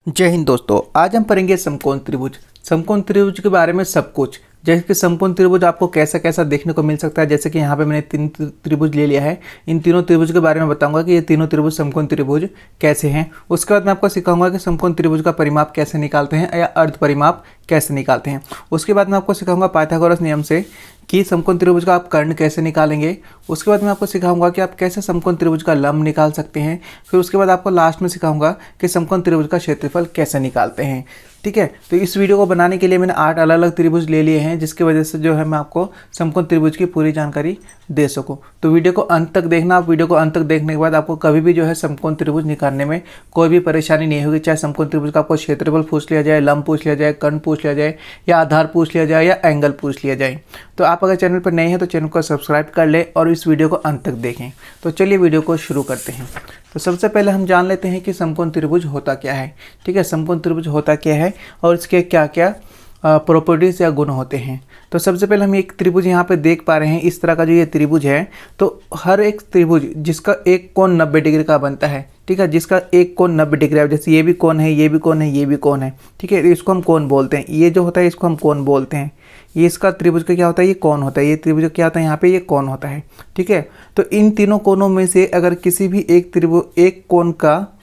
जय हिंद दोस्तों। आज हम पढ़ेंगे समकोण त्रिभुज। समकोण त्रिभुज के बारे में सब कुछ, जैसे कि समकोण त्रिभुज आपको कैसा कैसा देखने को मिल सकता है। जैसे कि यहाँ पे मैंने तीन त्रिभुज ले लिया है। इन तीनों त्रिभुज के बारे में बताऊंगा कि ये तीनों त्रिभुज समकोण त्रिभुज कैसे हैं। उसके बाद मैं आपको सिखाऊंगा कि समकोण त्रिभुज का परिमाप कैसे निकालते हैं या अर्ध परिमाप कैसे निकालते हैं। उसके बाद मैं आपको सिखाऊंगा पाइथागोरस नियम से कि समकोण त्रिभुज का आप कर्ण कैसे निकालेंगे। उसके बाद मैं आपको सिखाऊंगा कि आप कैसे समकोण त्रिभुज का लंब निकाल सकते हैं। फिर उसके बाद आपको लास्ट में सिखाऊंगा कि समकोण त्रिभुज का क्षेत्रफल कैसे निकालते हैं। ठीक है, तो इस वीडियो को बनाने के लिए मैंने 8 अलग अलग त्रिभुज ले लिए हैं, जिसकी वजह से जो है मैं आपको समकोण त्रिभुज की पूरी जानकारी दे सकूं। तो वीडियो को अंत तक देखना। आप वीडियो को अंत तक देखने के बाद आपको कभी भी जो है समकोण त्रिभुज निकालने में कोई भी परेशानी नहीं होगी। चाहे समकोण त्रिभुज का आपको क्षेत्रफल पूछ लिया जाए, लंब पूछ लिया जाए, कर्ण पूछ लिया जाए, या आधार पूछ लिया जाए, या एंगल पूछ लिया जाए। तो आप अगर चैनल पर नए हैं तो चैनल को सब्सक्राइब कर ले और इस वीडियो को अंत तक देखें। तो चलिए वीडियो को शुरू करते हैं। तो सबसे पहले हम जान लेते हैं कि समकोण त्रिभुज होता क्या है। ठीक है, समकोण त्रिभुज होता क्या है और इसके क्या क्या प्रॉपर्टीज़ या गुण होते हैं। तो सबसे पहले हम एक त्रिभुज यहाँ पे देख पा रहे हैं। इस तरह का जो ये त्रिभुज है, तो हर एक त्रिभुज जिसका एक कोण 90 डिग्री का बनता है। ठीक है, जिसका एक कोण 90 डिग्री है। जैसे ये भी कोण है, ये भी कोण है, ये भी कोण है। ठीक है, इसको हम कोण बोलते हैं। ये जो होता है इसको हम कोण बोलते हैं। ये इसका त्रिभुज का क्या होता है, ये कोण होता है। ये त्रिभुज क्या होता है, यहाँ पे ये कोण होता है। ठीक है, तो इन तीनों कोणों में से अगर किसी भी एक त्रिभुज एक कोण का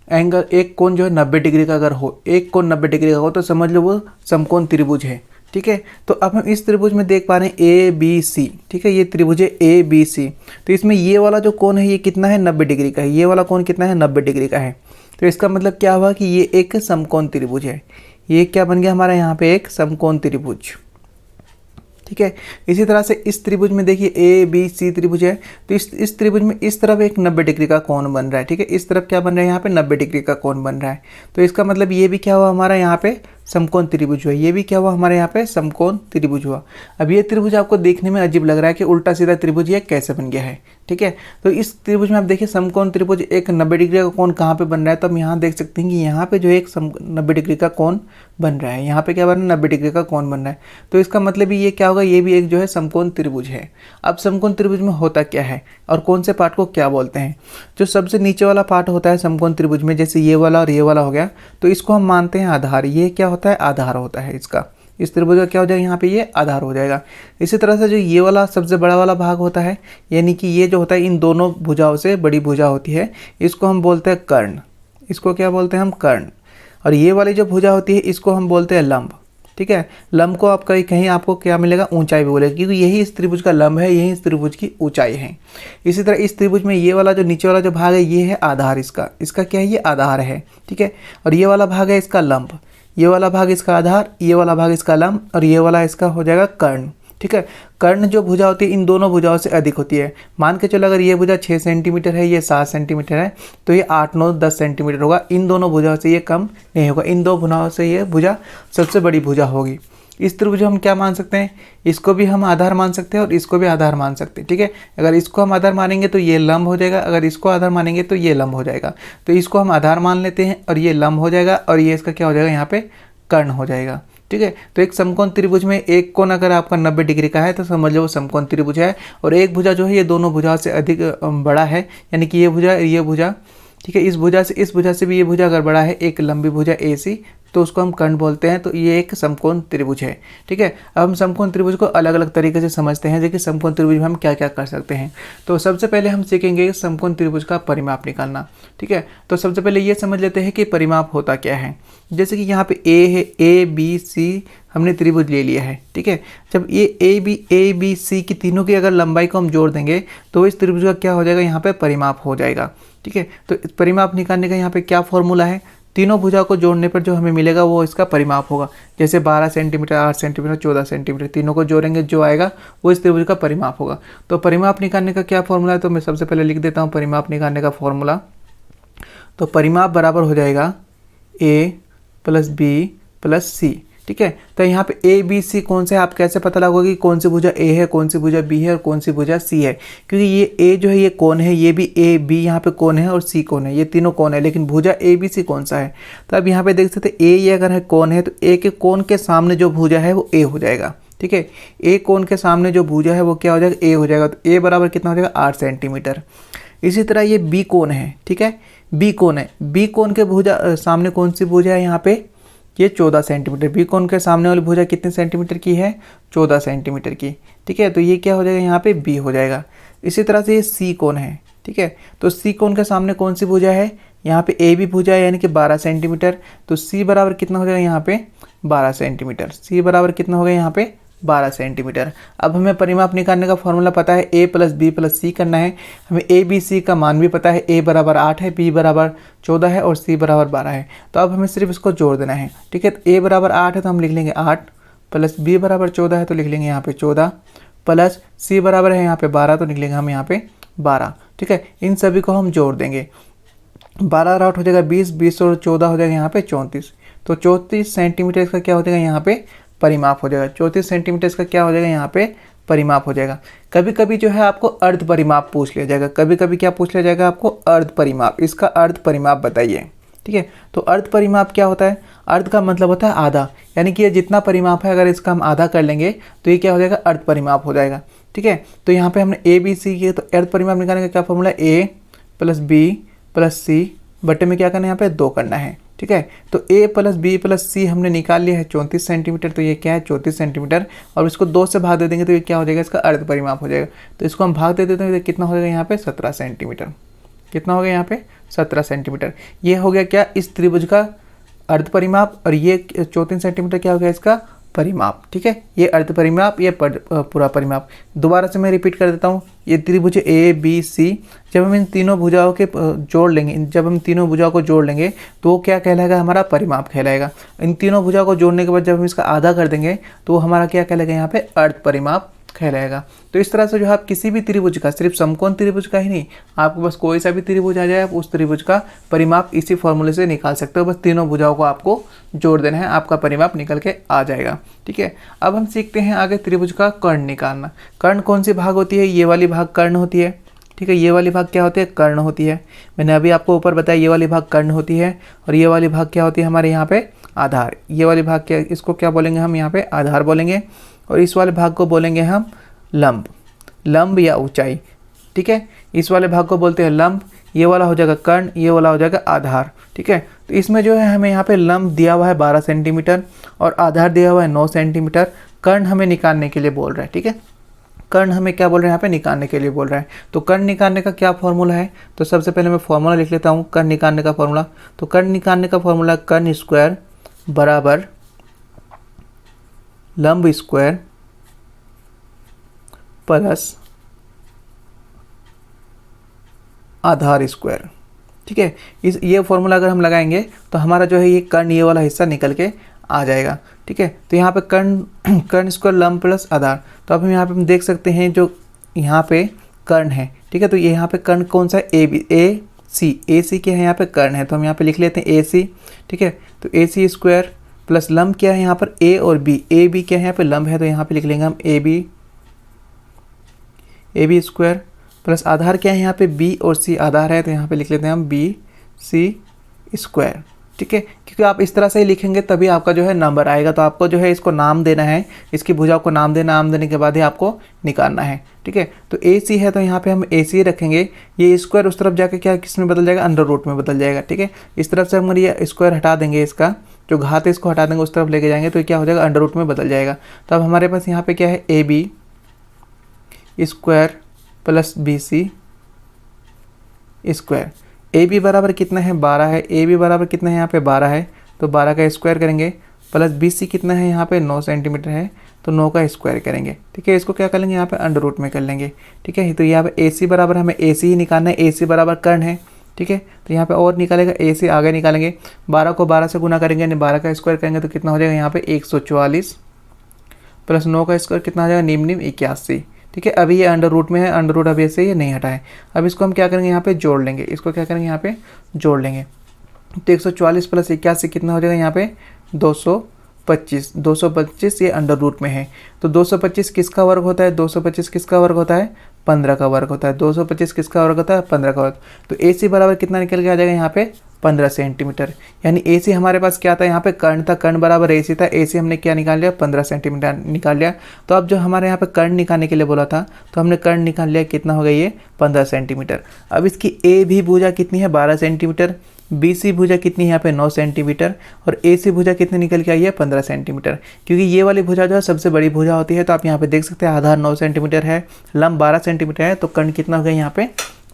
एंगल, एक कोण जो है 90 डिग्री का अगर हो, एक कोण 90 डिग्री का हो, तो समझ लो वो समकोण त्रिभुज है। ठीक है, तो अब हम इस त्रिभुज में देख पा रहे हैं ए बी सी। ठीक है, ये त्रिभुज है ए बी सी। तो इसमें ये वाला जो कोण है ये कितना है, 90 डिग्री का है। ये वाला कोण कितना है, 90 डिग्री का है। तो इसका मतलब क्या हुआ कि ये एक समकोण त्रिभुज है। ये क्या बन गया हमारा यहाँ पे, एक समकोण त्रिभुज। ठीक है, इसी तरह से इस त्रिभुज में देखिए ए बी सी त्रिभुज है। तो इस त्रिभुज में इस तरफ एक 90 डिग्री का कोण बन रहा है। ठीक है, इस तरफ क्या बन रहा है, यहाँ पे 90 डिग्री का कोण बन रहा है। तो इसका मतलब ये भी क्या हुआ हमारा यहाँ पे समकोण त्रिभुज हुआ। ये भी क्या हुआ हमारे यहाँ पे समकोण त्रिभुज हुआ। अब ये त्रिभुज आपको देखने में अजीब लग रहा है कि उल्टा सीधा त्रिभुज ये कैसे बन गया है। ठीक है, तो इस त्रिभुज में आप देखिए समकोण त्रिभुज एक 90 डिग्री का कोण कहाँ पे बन रहा है। तो हम यहाँ देख सकते हैं कि यहाँ पे जो एक 90 डिग्री का कोण बन रहा है। यहाँ पे क्या बन रहा है, 90 डिग्री का कोण बन रहा है। तो इसका मतलब ये क्या होगा, ये भी एक जो है समकोण त्रिभुज है। अब समकोण त्रिभुज में होता क्या है और कौन से पार्ट को क्या बोलते हैं। जो सबसे नीचे वाला पार्ट होता है समकोण त्रिभुज में, जैसे ये वाला और ये वाला हो गया, तो इसको हम मानते हैं आधार। ये क्या होता है, आधार होता है इसका। इस त्रिभुज का क्या हो जाएगा, यहाँ पे ये आधार हो जाएगा। इसी तरह से जो ये वाला सबसे बड़ा वाला भाग होता है, यानी कि ये जो होता है इन दोनों भुजाओं से बड़ी भुजा होती है, इसको हम बोलते हैं कर्ण। इसको क्या बोलते हैं हम, कर्ण। और ये वाली जो भुजा होती है इसको हम बोलते हैं लंब। ठीक है, लंब को आप कहीं आपको क्या मिलेगा, ऊंचाई भी बोलेगा, क्योंकि यही इस त्रिभुज का लंब है, यही इस त्रिभुज की ऊंचाई है। इसी तरह इस त्रिभुज में ये वाला जो नीचे वाला जो भाग है ये है आधार। इसका क्या है, ये आधार है। ठीक है, और ये वाला भाग है इसका लंब। ये वाला भाग इसका आधार, ये वाला भाग इसका लंब, और ये वाला इसका हो जाएगा कर्ण। ठीक है, कर्ण जो भुजा होती है इन दोनों भुजाओं से अधिक होती है। मान के चलो अगर ये भुजा 6 सेंटीमीटर है, ये 7 सेंटीमीटर है, तो ये 8, 9, 10 सेंटीमीटर होगा। इन दोनों भुजाओं से ये कम नहीं होगा। इन दो भुजाओं से ये भुजा सबसे बड़ी भुजा होगी। इस त्रिभुज हम क्या मान सकते हैं, इसको भी हम आधार मान सकते हैं और इसको भी आधार मान सकते हैं। ठीक है, अगर इसको हम आधार मानेंगे तो ये लंब हो जाएगा, अगर इसको आधार मानेंगे तो ये लंब हो जाएगा। तो इसको हम आधार मान लेते हैं और ये लंब हो जाएगा, और ये इसका क्या हो जाएगा, यहाँ पे कर्ण हो जाएगा। ठीक है, तो एक समकोण त्रिभुज में एक कोण अगर आपका 90 डिग्री का है तो समझ लो वो समकोण त्रिभुज है। और एक भुजा जो है ये दोनों भुजाओं से अधिक बड़ा है, यानी कि ये भुजा। ठीक है, इस भुजा से भी ये भुजा अगर बड़ा है, एक लंबी भुजा ए सी, तो उसको हम कर्ण बोलते हैं। तो ये एक समकोण त्रिभुज है। ठीक है, अब हम समकोण त्रिभुज को अलग अलग तरीके से समझते हैं, जैसे समकोण त्रिभुज में हम क्या क्या कर सकते हैं। तो सबसे पहले हम सीखेंगे समकोण त्रिभुज का परिमाप निकालना। ठीक है, तो सबसे पहले ये समझ लेते हैं कि परिमाप होता क्या है। जैसे कि यहाँ पे ए है, ए बी सी हमने त्रिभुज ले लिया है। ठीक है, जब ये ए बी सी की तीनों की अगर लंबाई को हम जोड़ देंगे तो इस त्रिभुज का क्या हो जाएगा, यहाँ पे परिमाप हो जाएगा। ठीक है, तो परिमाप निकालने का यहाँ पे क्या फॉर्मूला है, तीनों भुजा को जोड़ने पर जो हमें मिलेगा वो इसका परिमाप होगा। जैसे 12 सेंटीमीटर, 8 सेंटीमीटर, 14 सेंटीमीटर, तीनों को जोड़ेंगे जो आएगा वो इस त्रिभुज का परिमाप होगा। तो परिमाप निकालने का क्या फॉर्मूला है, तो मैं सबसे पहले लिख देता हूँ परिमाप निकालने का फॉर्मूला। तो परिमाप बराबर हो जाएगा ए प्लस बी प्लस सी। ठीक है, तो यहाँ पे ए बी सी कौन से है, आप कैसे पता लगाओगे कि कौन सी भुजा ए है, कौन सी भुजा बी है और कौन सी भुजा सी है। क्योंकि ये ए जो है ये कौन है, ये भी ए बी यहाँ पे कौन है और सी कौन है, ये तीनों कौन है, लेकिन भुजा ए बी सी कौन सा है। तो अब यहाँ पे देख सकते हैं ए ये अगर है कौन है, तो ए के कौन के सामने जो भुजा है वो ए हो जाएगा। ठीक है, ए कोण के सामने जो भुजा है वो क्या हो जाएगा, ए हो जाएगा। तो ए बराबर कितना हो जाएगा, 8 सेंटीमीटर। इसी तरह ये बी कोण है। ठीक है, बी कोण है, बी कोण के भुजा सामने कौन सी भुजा है यहाँ पे, ये 14 सेंटीमीटर। बी कोण के सामने वाली भुजा कितने सेंटीमीटर की है, 14 सेंटीमीटर की। ठीक है, तो ये क्या हो जाएगा यहाँ पे बी हो जाएगा। इसी तरह से ये सी कोण है। ठीक है, तो सी कोण के सामने कौन सी भुजा है, यहाँ पे ए बी भुजा है यानी कि 12 सेंटीमीटर। तो सी बराबर कितना हो जाएगा यहाँ पे 12 सेंटीमीटर। सी बराबर कितना हो गया यहाँ पे 12 सेंटीमीटर। अब हमें परिमाप निकालने का फॉर्मूला पता है, ए प्लस बी प्लस सी करना है। हमें ए बी सी का मान भी पता है, ए बराबर 8 है, बी बराबर 14 है और सी बराबर 12 है। तो अब हमें सिर्फ इसको जोड़ देना है। ठीक है, तो ए बराबर 8 है तो हम लिख लेंगे 8, प्लस बी बराबर 14 है तो लिख लेंगे यहाँ पे 14, प्लस सी बराबर है यहाँ पे 12 तो लिख लेंगे हम यहाँ पे 12। ठीक है, इन सभी को हम जोड़ देंगे। 12 आउट हो जाएगा 20, 20 और 14 हो जाएगा यहाँ पे 34। तो 34 सेंटीमीटर का क्या हो जाएगा यहाँ पे परिमाप हो जाएगा। 34 सेंटीमीटर का क्या हो जाएगा यहाँ पे परिमाप हो जाएगा। कभी कभी जो है आपको अर्ध परिमाप पूछ लिया जाएगा, कभी कभी क्या पूछ लिया जाएगा आपको अर्ध परिमाप, इसका अर्ध परिमाप बताइए। ठीक है, तो अर्ध परिमाप क्या होता है, अर्ध का मतलब होता है आधा, यानी कि ये जितना परिमाप है अगर इसका हम आधा कर लेंगे तो ये क्या हो जाएगा अर्ध परिमाप हो जाएगा। ठीक है, तो यहाँ पे हमने ए बी सी किए, तो अर्ध परिमाप निकालने का क्या फॉर्मूला, ए प्लस बी प्लस सी बटे में क्या करना है यहाँ पे 2 करना है। ठीक है, तो a प्लस बी प्लस सी हमने निकाल लिया है 34 सेंटीमीटर, तो ये क्या है 34 सेंटीमीटर, और इसको 2 से भाग दे देंगे तो ये क्या हो जाएगा इसका अर्ध परिमाप हो जाएगा। तो इसको हम भाग दे देते हैं तो कितना हो जाएगा यहाँ पे 17 सेंटीमीटर। कितना हो गया यहाँ पे 17 सेंटीमीटर। ये हो गया क्या इस त्रिभुज का अर्ध परिमाप, और ये 34 सेंटीमीटर क्या हो गया इसका परिमाप। ठीक है, ये अर्ध परिमाप, ये पूरा परिमाप। दोबारा से मैं रिपीट कर देता हूँ, ये त्रिभुज ए बी सी, जब हम इन तीनों भुजाओं के जोड़ लेंगे, जब हम तीनों भुजाओं को जोड़ लेंगे तो वो क्या कहलाएगा हमारा परिमाप कहलाएगा। इन तीनों भुजाओं को जोड़ने के बाद जब हम इसका आधा कर देंगे तो वो हमारा क्या कहलाएगा यहाँ पे अर्ध परिमाप कहलाएगा। तो इस तरह से जो है आप किसी भी त्रिभुज का, सिर्फ समकोण त्रिभुज का ही नहीं, आपको बस कोई सा भी त्रिभुज आ जाए आप उस त्रिभुज का परिमाप इसी फॉर्मूले से निकाल सकते हो। बस तीनों भुजाओं को आपको जोड़ देना है, आपका परिमाप निकल के आ जाएगा। ठीक है, अब हम सीखते हैं आगे त्रिभुज का कर्ण निकालना। कर्ण कौन सी भाग होती है, ये वाली भाग कर्ण होती है। ठीक है, ये वाली भाग क्या होती है कर्ण होती है। मैंने अभी आपको ऊपर बताया ये वाली भाग कर्ण होती है, और ये वाली भाग क्या होती है हमारे यहाँ पे आधार। ये वाली भाग क्या, इसको क्या बोलेंगे हम यहाँ पे आधार बोलेंगे, और इस वाले भाग को बोलेंगे हम लंब, लंब या ऊंचाई। ठीक है, इस वाले भाग को बोलते हैं लंब, ये वाला हो जाएगा कर्ण, ये वाला हो जाएगा आधार। ठीक है, तो इसमें जो है हमें यहाँ पे लंब दिया हुआ है 12 सेंटीमीटर और आधार दिया हुआ है 9 सेंटीमीटर। कर्ण हमें निकालने के लिए बोल रहा है। ठीक है, कर्ण हमें क्या बोल रहे हैं यहाँ पे निकालने के लिए बोल रहा है। तो कर्ण निकालने का क्या फॉर्मूला है, तो सबसे पहले मैं फॉर्मूला लिख लेता हूँ कर्ण निकालने का फॉर्मूला। तो कर्ण निकालने का फॉर्मूला कर्ण स्क्वायर बराबर लंब स्क्वायर प्लस आधार स्क्वायर। ठीक है, ये फॉर्मूला अगर हम लगाएंगे तो हमारा जो है ये कर्ण ये वाला हिस्सा निकल के आ जाएगा। ठीक है, तो यहाँ पे कर्ण स्क्वायर लंब प्लस आधार। तो अब हम यहाँ पे हम देख सकते हैं जो यहाँ पे कर्ण है। ठीक है, तो ये यहाँ पे कर्ण कौन सा है ए सी के है यहाँ पे कर्ण है, तो हम यहाँ पे लिख लेते हैं ए सी। ठीक है, तो ए सी स्क्वायर प्लस लंब क्या है यहाँ पर ए और बी, ए बी क्या है यहाँ पे लंब है, तो यहाँ पे लिख लेंगे हम ए बी स्क्वायर प्लस आधार क्या है यहाँ पे बी और सी आधार है, तो यहाँ पे लिख लेते हैं हम बी सी स्क्वायर। ठीक है, क्योंकि आप इस तरह से ही लिखेंगे तभी आपका जो है नंबर आएगा। तो आपको जो है इसको नाम देना है, इसकी भुजाओं को नाम देना, नाम देने के बाद ही आपको निकालना है। ठीक है, तो ए सी है तो यहाँ पे हम ए सी रखेंगे, ये स्क्वायर उस तरफ जाके क्या किस में बदल जाएगा अंडर रूट में बदल जाएगा। ठीक है, इस तरफ से हम ये स्क्वायर हटा देंगे, इसका जो घात है इसको हटा देंगे, उस तरफ लेके जाएंगे तो क्या हो जाएगा अंडर रूट में बदल जाएगा। तो अब हमारे पास यहाँ पे क्या है A B square plus B C square. A B बराबर कितना है 12 है, ए बी बराबर कितना है यहाँ पे 12 है, तो 12 का स्क्वायर करेंगे, प्लस बी सी कितना है यहाँ पे 9 सेंटीमीटर है, तो 9 का स्क्वायर करेंगे। ठीक है, इसको क्या कर लेंगे यहाँ पे अंडर रूट में कर लेंगे। ठीक है, तो यहाँ पे ए सी बराबर हमें ए सी ही निकालना है, ए सी बराबर कर्ण है। ठीक है, तो यहाँ पे और निकालेगा ए सी आगे निकालेंगे, 12 को 12 से गुना करेंगे, 12 का स्क्वायर करेंगे तो कितना हो जाएगा यहाँ पे 144 प्लस 9 का स्क्वायर कितना हो जाएगा निम्न 81। ठीक है, अभी ये अंडर रूट में है, अंडर रूट अभी ऐसे ये नहीं हटा है। अब इसको हम क्या करेंगे यहाँ पे जोड़ लेंगे, इसको क्या करेंगे यहाँ पे जोड़ लेंगे। तो 144 प्लस 81 कितना हो जाएगा यहाँ पे 225 ये अंडर रूट में है। तो 225 किसका वर्ग होता है, 225 किसका वर्ग होता है 15 का वर्ग होता है। 225 किसका वर्ग होता है? 15 का वर्ग। तो AC बराबर कितना निकल के आ जाएगा यहाँ पे? 15 सेंटीमीटर। यानी AC हमारे पास क्या था? यहाँ पे कर्ण था, कर्ण बराबर AC था। AC हमने क्या निकाल लिया? 15 सेंटीमीटर निकाल लिया। तो अब जो हमारे यहाँ पे कर्ण निकालने के लिए बोला था, तो हमने कर्ण निकाल लिया। कितना हो गया ये? 15 सेंटीमीटर। अब इसकी AB भुजा कितनी है? 12 सेंटीमीटर। BC भुजा कितनी है यहाँ पे? 9 सेंटीमीटर। और AC भुजा कितनी निकल के आई है? 15 सेंटीमीटर। क्योंकि ये वाली भुजा जो है सबसे बड़ी भुजा होती है। तो आप यहाँ पे देख सकते हैं आधार 9 सेंटीमीटर है, लंब 12 सेंटीमीटर है, तो कर्ण कितना हो गया यहाँ पे?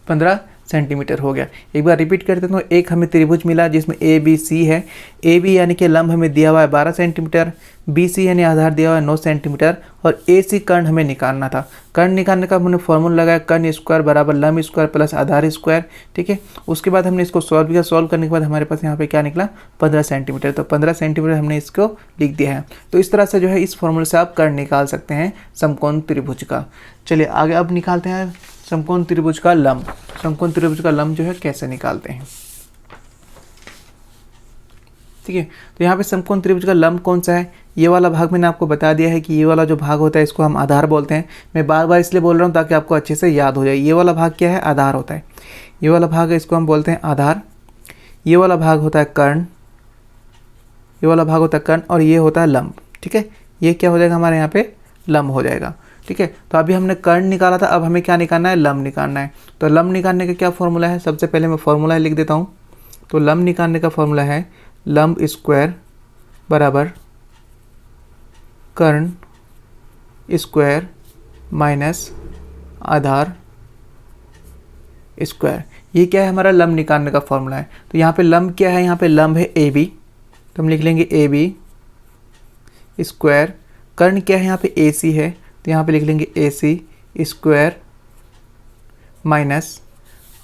15 सेंटीमीटर हो गया। एक बार रिपीट करते हैं। तो एक हमें त्रिभुज मिला जिसमें ABC है। AB यानी कि लंब हमें दिया हुआ है 12 सेंटीमीटर, BC यानी आधार दिया हुआ है 9 सेंटीमीटर, और AC कर्ण हमें निकालना था। कर्ण निकालने का हमने फॉर्मूला लगाया, कर्ण स्क्वायर बराबर लंब स्क्वायर प्लस आधार स्क्वायर। ठीक है, उसके बाद हमने इसको सॉल्व किया। सॉल्व करने के बाद हमारे पास यहाँ पे क्या निकला? 15 सेंटीमीटर। तो 15 सेंटीमीटर हमने इसको लिख दिया है। तो इस तरह से जो है इस फॉर्मूले से आप कर्ण निकाल सकते हैं समकोण त्रिभुज का। चलिए आगे अब निकालते हैं समकोण त्रिभुज का लंब। समकोण त्रिभुज का लंब जो है कैसे निकालते हैं? ठीक है, तो यहाँ पे समकोण त्रिभुज का लंब कौन सा है? ये वाला भाग मैंने आपको बता दिया है कि ये वाला जो भाग होता है इसको हम आधार बोलते हैं। मैं बार बार इसलिए बोल रहा हूँ ताकि आपको अच्छे से याद हो जाए। ये वाला भाग क्या है? आधार होता है। ये वाला भाग है, इसको हम बोलते हैं आधार। ये वाला भाग होता है कर्ण, ये वाला भाग होता है कर्ण, और ये होता है लंब। ठीक है, ये क्या हो जाएगा हमारे यहाँ पे? लंब हो जाएगा। ठीक है, तो अभी हमने कर्ण निकाला था, अब हमें क्या निकालना है? लंब निकालना है। तो लंब निकालने का क्या फॉर्मूला है? सबसे पहले मैं फॉर्मूला लिख देता हूँ। तो लंब निकालने का फॉर्मूला है लंब स्क्वायर बराबर कर्ण स्क्वायर माइनस आधार स्क्वायर। ये क्या है? हमारा लंब निकालने का फॉर्मूला है। तो यहाँ पे लंब क्या है? यहाँ पे लंब है AB, तो हम लिख लेंगे AB स्क्वायर। कर्ण क्या है? यहाँ पे AC है, तो यहाँ पे लिख लेंगे AC स्क्वायर माइनस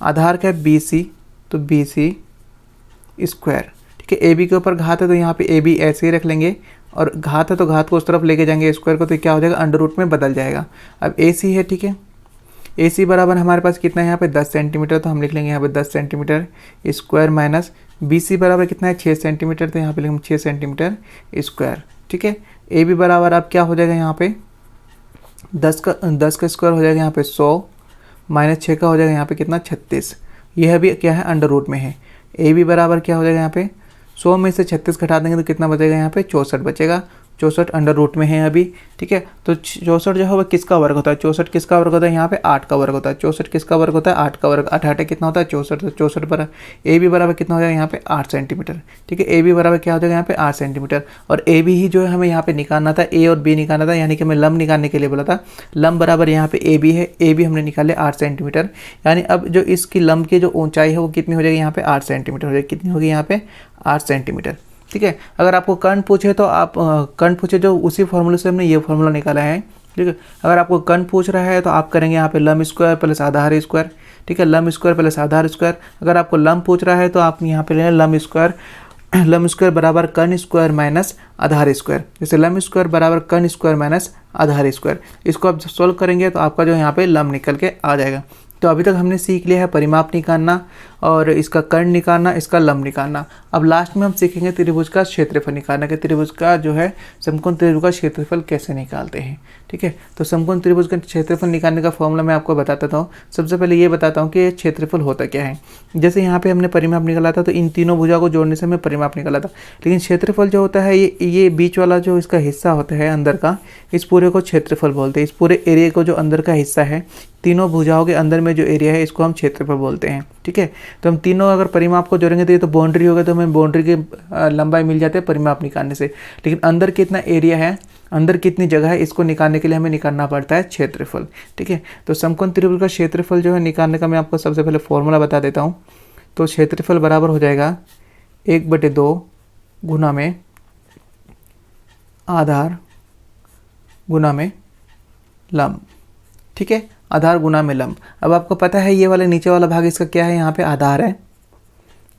आधार का है BC, तो BC स्क्वायर। ठीक है, AB के ऊपर घात है तो यहाँ पे AB ऐसे ही रख लेंगे, और घात है तो घात को उस तरफ लेके जाएंगे स्क्वायर को, तो क्या हो जाएगा? अंडर रूट में बदल जाएगा। अब AC है, ठीक है, AC बराबर हमारे पास कितना है यहाँ पे? 10 सेंटीमीटर, तो हम लिख लेंगे यहाँ पे 10 सेंटीमीटर स्क्वायर माइनस BC बराबर कितना है? 6 सेंटीमीटर, तो यहाँ पे लिखेंगे 6 सेंटीमीटर स्क्वायर। ठीक है, AB बराबर अब क्या हो जाएगा यहाँ पे? 10 का स्क्वायर हो जाएगा यहाँ पे 100, माइनस 6 का हो जाएगा यहाँ पे कितना? 36। यह भी क्या है? अंडर रूट में है। AB बराबर क्या हो जाएगा यहाँ पे? 100 में से 36 घटा देंगे तो कितना बचेगा यहाँ पे? 64 बचेगा। 64 अंडर रूट में है अभी। ठीक है, तो 64 जो है वो किसका वर्ग होता है? 64 किसका वर्ग होता है? यहाँ पे 8 का वर्ग होता है। 64 किसका वर्ग होता है? 8 का वर्ग। 8 8 कितना होता है? 64। तो 64 पर AB बराबर कितना हो जाएगा यहाँ पे? 8 सेंटीमीटर। ठीक है, AB बराबर क्या हो जाएगा यहाँ पे? 8 सेंटीमीटर। और AB ही जो है हमें यहाँ पे निकालना था, A और B निकालना था, यानी कि हमें लंब निकालने के लिए बोला था। लंब बराबर यहाँ पे AB है, AB हमने निकाले 8 सेंटीमीटर। यानी अब जो इसकी लंब की जो ऊंचाई है वो कितनी हो जाएगी यहाँ पे? 8 सेंटीमीटर हो जाएगी। कितनी होगी यहाँ पे? 8 सेंटीमीटर। ठीक है, अगर आपको कर्ण पूछे तो आप कर्ण पूछे जो उसी फॉर्मूले से हमने ये फॉर्मूला निकाला है। ठीक है, अगर आपको कर्ण पूछ रहा है तो आप करेंगे यहाँ पे लंब स्क्वायर प्लस आधार स्क्वायर। ठीक है, लंब स्क्वायर प्लस आधार स्क्वायर। अगर आपको लंब पूछ रहा है तो आप यहाँ पे लेंगे लंब स्क्वायर बराबर कर्ण स्क्वायर माइनस आधार स्क्वायर। जैसे लंब स्क्वायर बराबर कर्ण स्क्वायर माइनस आधार स्क्वायर, इसको आप सॉल्व करेंगे तो आपका जो यहाँ पे लंब निकल के आ जाएगा। तो अभी तक हमने सीख लिया है परिमाप निकालना और इसका कर्ण निकालना, इसका लंब निकालना। अब लास्ट में हम सीखेंगे त्रिभुज का क्षेत्रफल निकालना कि त्रिभुज का जो है समकोण त्रिभुज का क्षेत्रफल कैसे निकालते हैं। ठीक है, तो समकोण त्रिभुज का क्षेत्रफल निकालने का फॉर्मूला मैं आपको बताता हूँ। सबसे पहले ये बताता हूँ कि क्षेत्रफल होता क्या है। जैसे यहाँ पे हमने परिमाप निकाला था तो इन तीनों भुजा को जोड़ने से हमें परिमाप निकाला था, लेकिन क्षेत्रफल जो होता है ये बीच वाला जो इसका हिस्सा होता है अंदर का, इस पूरे को क्षेत्रफल बोलते हैं। इस पूरे एरिया को जो अंदर का हिस्सा है, तीनों भुजाओं के अंदर में जो एरिया है इसको हम क्षेत्रफल बोलते हैं। ठीक है, तो हम तीनों अगर परिमाप को जोड़ेंगे तो ये तो बाउंड्री होगा, तो हमें बाउंड्री की लंबाई मिल जाती है परिमाप निकालने से। लेकिन अंदर कितना एरिया है, अंदर कितनी जगह है, इसको निकालने के लिए हमें निकालना पड़ता है क्षेत्रफल। ठीक है, तो समकोण त्रिभुज का क्षेत्रफल जो है निकालने का मैं आपको सबसे पहले फॉर्मूला बता देता हूँ। तो क्षेत्रफल बराबर हो जाएगा 1/2 गुना में आधार गुना में लंब। ठीक है, आधार गुना में लंब। अब आपको पता है ये वाला नीचे वाला भाग इसका क्या है, यहाँ पे आधार है।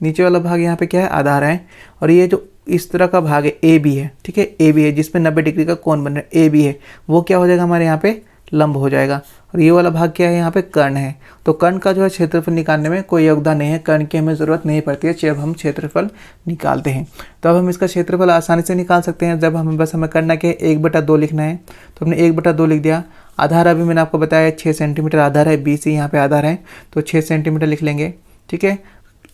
नीचे वाला भाग यहाँ पे क्या है? आधार है। और ये जो इस तरह का भाग है AB है। ठीक है, AB है जिसमें 90 डिग्री का कोण बन रहा है, AB है, वो क्या हो जाएगा हमारे यहाँ पे लंब हो जाएगा। और ये वाला भाग क्या है, यहाँ पे कर्ण है। तो कर्ण का जो है क्षेत्रफल निकालने में कोई योगदान नहीं है, कर्ण की हमें ज़रूरत नहीं पड़ती है जब हम क्षेत्रफल निकालते हैं। तो अब हम इसका क्षेत्रफल आसानी से निकाल सकते हैं जब हमें करना क्या है, 1/2 लिखना है। तो हमने 1/2 लिख दिया। आधार अभी मैंने आपको बताया 6 सेंटीमीटर आधार है, BC यहाँ पे आधार है, तो 6 सेंटीमीटर लिख लेंगे। ठीक है।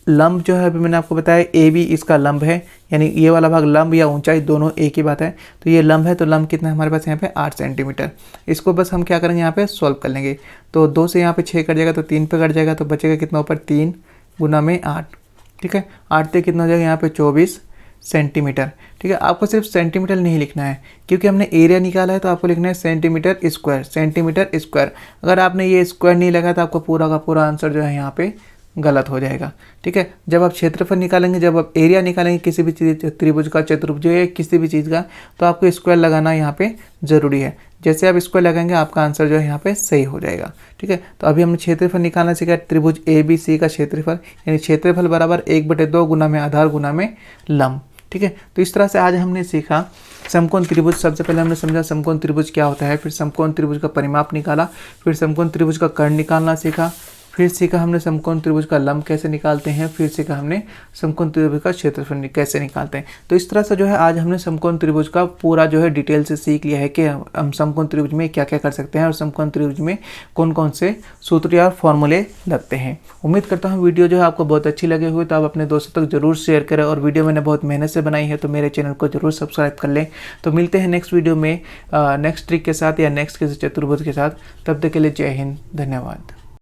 लंब जो है अभी मैंने आपको बताया AB इसका लंब है, यानी ये वाला भाग लंब या ऊंचाई दोनों एक ही बात है। तो ये लंब है, तो लंब कितना है हमारे पास यहाँ पे 8 सेंटीमीटर। इसको बस हम क्या करेंगे, यहाँ पे सॉल्व कर लेंगे। तो 2 से यहाँ पे 6 कट जाएगा, तो 3 पे कट जाएगा, तो बचेगा कितना ऊपर 3 गुना में 8। ठीक है। 8 से कितना हो जाएगा यहाँ पे 24 सेंटीमीटर। ठीक है। आपको सिर्फ सेंटीमीटर नहीं लिखना है, क्योंकि हमने एरिया निकाला है, तो आपको लिखना है सेंटीमीटर स्क्वायर, सेंटीमीटर स्क्वायर। अगर आपने ये स्क्वायर नहीं लगा तो आपको पूरा का पूरा आंसर जो है यहाँ पे गलत हो जाएगा। ठीक है। जब आप क्षेत्रफल निकालेंगे, जब आप एरिया निकालेंगे किसी भी चीज़, त्रिभुज का, चतुर्भुज या किसी भी चीज़ का, तो आपको स्क्वायर लगाना यहाँ पे ज़रूरी है। जैसे आप स्क्वायर लगाएंगे आपका आंसर जो है यहाँ पे सही हो जाएगा। ठीक है। तो अभी हमने क्षेत्रफल निकालना सीखा, त्रिभुज ABC का क्षेत्रफल, यानी क्षेत्रफल बराबर 1/2 गुना में आधार गुना में लंब। ठीक है। तो इस तरह से आज हमने सीखा समकोण त्रिभुज। सबसे पहले हमने समझा समकोण त्रिभुज क्या होता है, फिर समकोण त्रिभुज का परिमाप निकाला, फिर समकोण त्रिभुज का कर्ण निकालना सीखा, फिर सीखा हमने समकोण त्रिभुज का लंब कैसे निकालते हैं, फिर सीखा हमने समकोण त्रिभुज का क्षेत्रफल कैसे निकालते हैं। तो इस तरह से जो है आज हमने समकोण त्रिभुज का पूरा जो है डिटेल से सीख लिया है कि हम समकोण त्रिभुज में क्या क्या कर सकते हैं और समकोण त्रिभुज में कौन कौन से सूत्र या फॉर्मूले लगते हैं। उम्मीद करता हूँ वीडियो जो है आपको बहुत अच्छी लगे हुई, तो आप अपने दोस्तों तक जरूर शेयर करें। और वीडियो मैंने बहुत मेहनत से बनाई है, तो मेरे चैनल को जरूर सब्सक्राइब कर लें। तो मिलते हैं नेक्स्ट वीडियो में नेक्स्ट ट्रिक के साथ या नेक्स्ट किसी चतुर्भुज के साथ। तब तक के लिए जय हिंद, धन्यवाद।